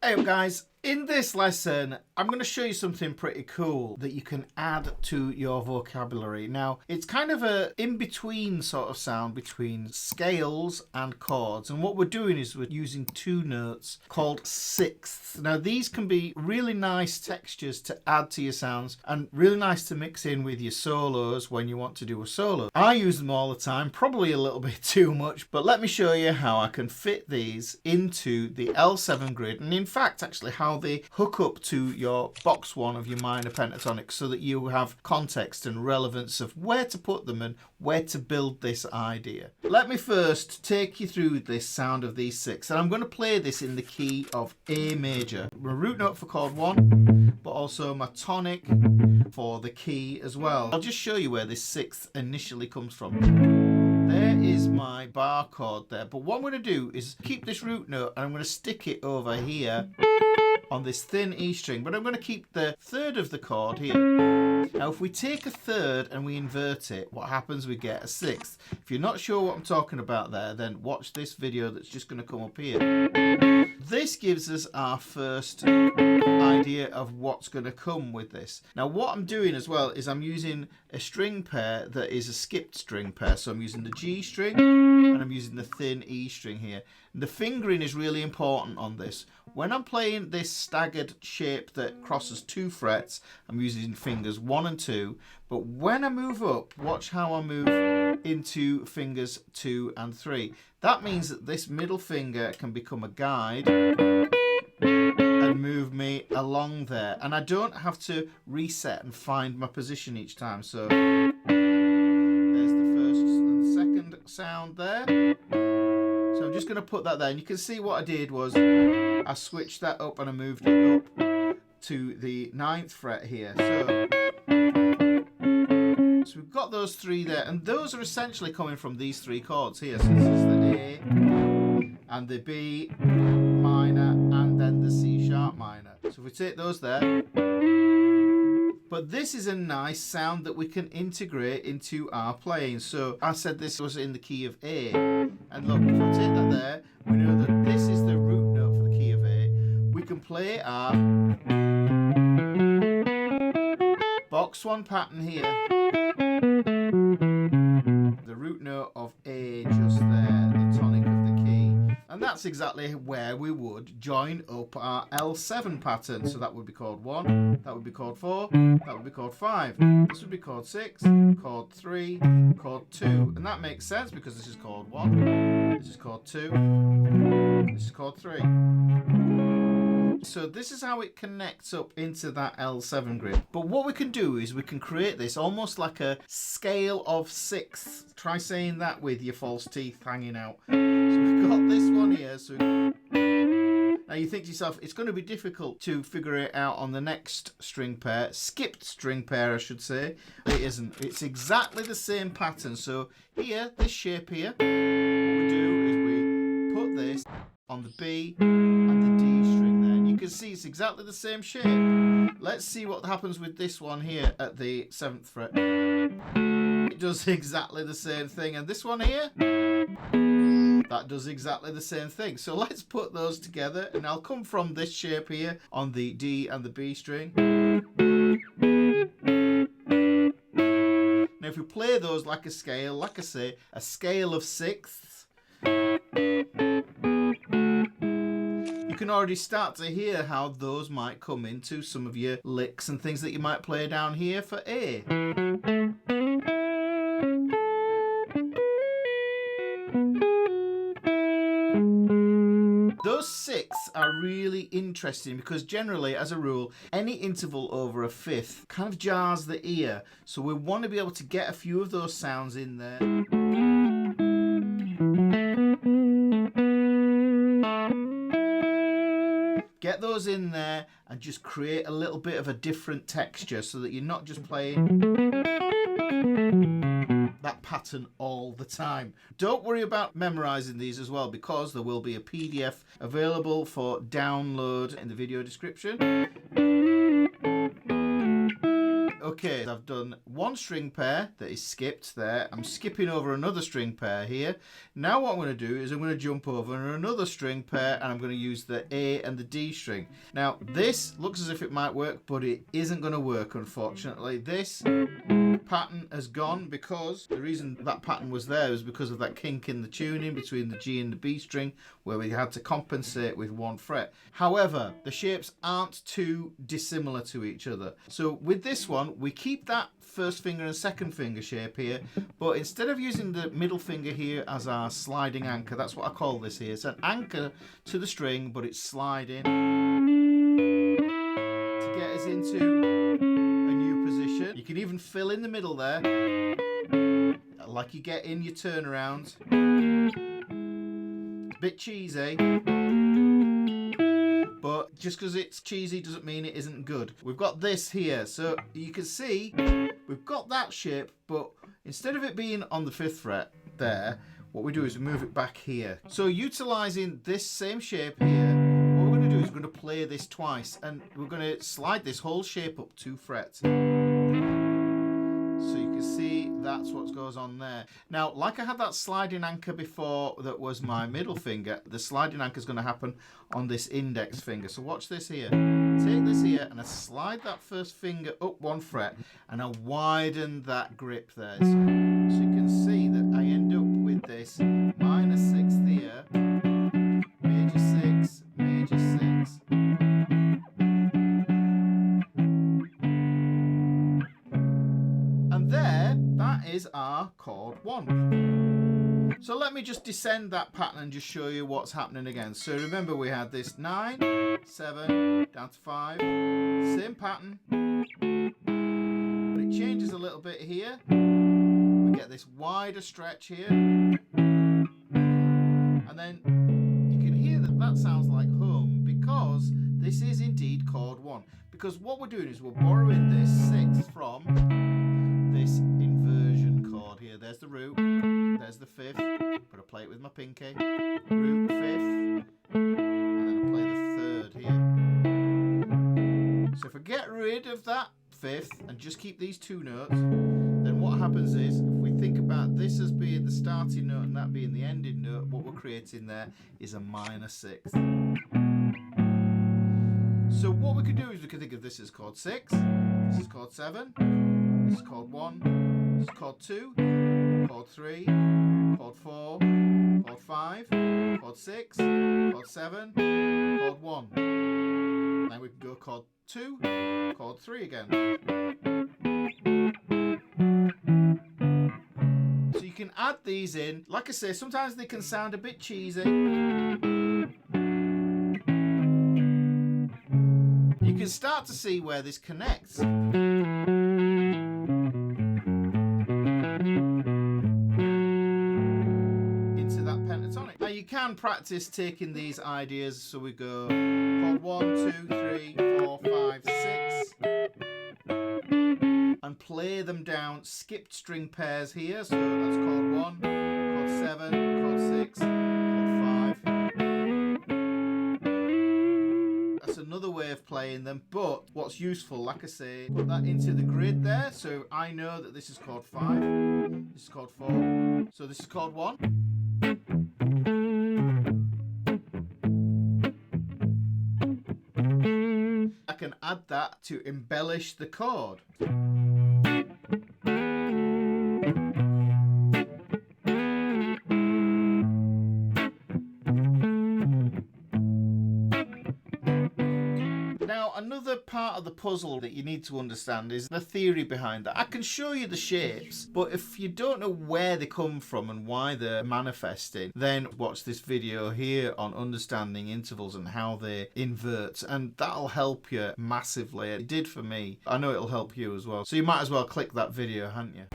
Hey guys, in this lesson I'm going to show you something pretty cool that you can add to your vocabulary. Now it's kind of a in-between sort of sound between scales and chords, and what we're doing is we're using two notes called sixths. Now these can be really nice textures to add to your sounds and really nice to mix in with your solos when you want to do a solo. I use them all the time, probably a little bit too much, but let me show you how I can fit these into the L7 grid, and in fact actually how they hook up to your box one of your minor pentatonic so that you have context and relevance of where to put them and where to build this idea. Let me first take you through this sound of these six, and I'm going to play this in the key of A major. My root note for chord one, but also my tonic for the key as well. I'll just show you where this sixth initially comes from. There is my bar chord there, but what I'm going to do is keep this root note and I'm going to stick it over here on this thin E string, but I'm going to keep the third of the chord here. Now if we take a third and we invert it, what happens? We get a sixth. If you're not sure what I'm talking about there, then watch this video that's just going to come up here. This gives us our first idea of what's going to come with this. Now what I'm doing as well is I'm using a string pair that is a skipped string pair. So I'm using the G string and I'm using the thin E string here. And the fingering is really important on this. When I'm playing this staggered shape that crosses two frets, I'm using fingers 1 and 2. But when I move up, watch how I move into fingers 2 and 3. That means that this middle finger can become a guide and move me along there. And I don't have to reset and find my position each time. So there's the first and the second sound there. So I'm just going to put that there, and you can see what I did was I switched that up and I moved it up to the 9th fret here. So we've got those three there, and those are essentially coming from these three chords here. So this is the A and the B minor and then the C sharp minor. So if we take those there, but this is a nice sound that we can integrate into our playing. So I said this was in the key of A. And look, if I take that there, we know that this is the root note for the key of A. We can play our box one pattern here. The root note of A just there, the tonic of the key. And that's exactly where we would join up our L7 pattern. So that would be chord 1, that would be chord 4, that would be chord 5. This would be chord 6, chord 3, chord 2. And that makes sense because this is chord 1, this is chord 2, this is chord 3. So this is how it connects up into that L7 grid. But what we can do is we can create this almost like a scale of sixths. Try saying that with your false teeth hanging out. So we've got this one here. So now you think to yourself, it's going to be difficult to figure it out on the next string pair. Skipped string pair, I should say. It isn't. It's exactly the same pattern. So here, this shape here, what we do is we put this on the B and the D string there. And you can see it's exactly the same shape. Let's see what happens with this one here at the 7th fret. It does exactly the same thing. And this one here, that does exactly the same thing. So let's put those together, and I'll come from this shape here on the D and the B string. Now if we play those like a scale, like I say, a scale of sixths, you can already start to hear how those might come into some of your licks and things that you might play down here for A. Those sixths are really interesting because generally, as a rule, any interval over a fifth kind of jars the ear. So we want to be able to get a few of those sounds in there. Get those in there and just create a little bit of a different texture so that you're not just playing that pattern all the time. Don't worry about memorizing these as well, because there will be a PDF available for download in the video description. Okay, I've done one string pair that is skipped there. I'm skipping over another string pair here. Now what I'm going to do is I'm going to jump over another string pair and I'm going to use the A and the D string. Now this looks as if it might work, but it isn't going to work, unfortunately. This pattern has gone because the reason that pattern was there was because of that kink in the tuning between the G and the B string, where we had to compensate with one fret. However, the shapes aren't too dissimilar to each other. So with this one, we keep that first finger and second finger shape here, but instead of using the middle finger here as our sliding anchor, that's what I call this here. It's an anchor to the string, but it's sliding to get us into a new position. You can even fill in the middle there, like you get in your turnarounds. It's a bit cheesy, but just because it's cheesy doesn't mean it isn't good. We've got this here, so you can see we've got that shape, but instead of it being on the 5th fret there, what we do is we move it back here. So utilizing this same shape here, what we're going to do is we're going to play this twice, and we're going to slide this whole shape up 2 frets. So you can see that's what goes on there. Now, like I had that sliding anchor before that was my middle finger, the sliding anchor is going to happen on this index finger. So watch this here. Take this here and I slide that first finger up 1 fret and I widen that grip there. So you can see that I end up with this minor 6th here, major 6, major 6. That is our chord 1. So let me just descend that pattern and just show you what's happening again. So remember we had this 9, 7, down to 5, same pattern, but it changes a little bit here. We get this wider stretch here, and then you can hear that that sounds like home because this is indeed chord 1. Because what we're doing is we're borrowing this 6th from this inversion chord here. There's the root, there's the 5th, but I play it with my pinky, root, 5th, and then I play the 3rd here. So if I get rid of that 5th and just keep these 2 notes, then what happens is, if we think about this as being the starting note and that being the ending note, what we're creating there is a minor 6th. So what we could do is we could think of this as chord 6, this is chord 7, this is chord 1, this is chord 2, chord 3, chord 4, chord 5, chord 6, chord 7, chord 1. Now we can go chord 2, chord 3 again. So you can add these in. Like I say, sometimes they can sound a bit cheesy. You can start to see where this connects. Into that pentatonic. Now you can practice taking these ideas, so we go chord 1, 2, 3, 4, 5, 6, and play them down skipped string pairs here. So that's chord 1, chord 7, chord 6, chord 5. That's another way of playing them, but what's useful, like I say, put that into the grid there, so I know that this is chord 5, this is chord 4, so this is chord 1. I can add that to embellish the chord. Now, another part of the puzzle that you need to understand is the theory behind that. I can show you the shapes, but if you don't know where they come from and why they're manifesting, then watch this video here on understanding intervals and how they invert, and that'll help you massively. It did for me. I know it'll help you as well. So you might as well click that video, hadn't you?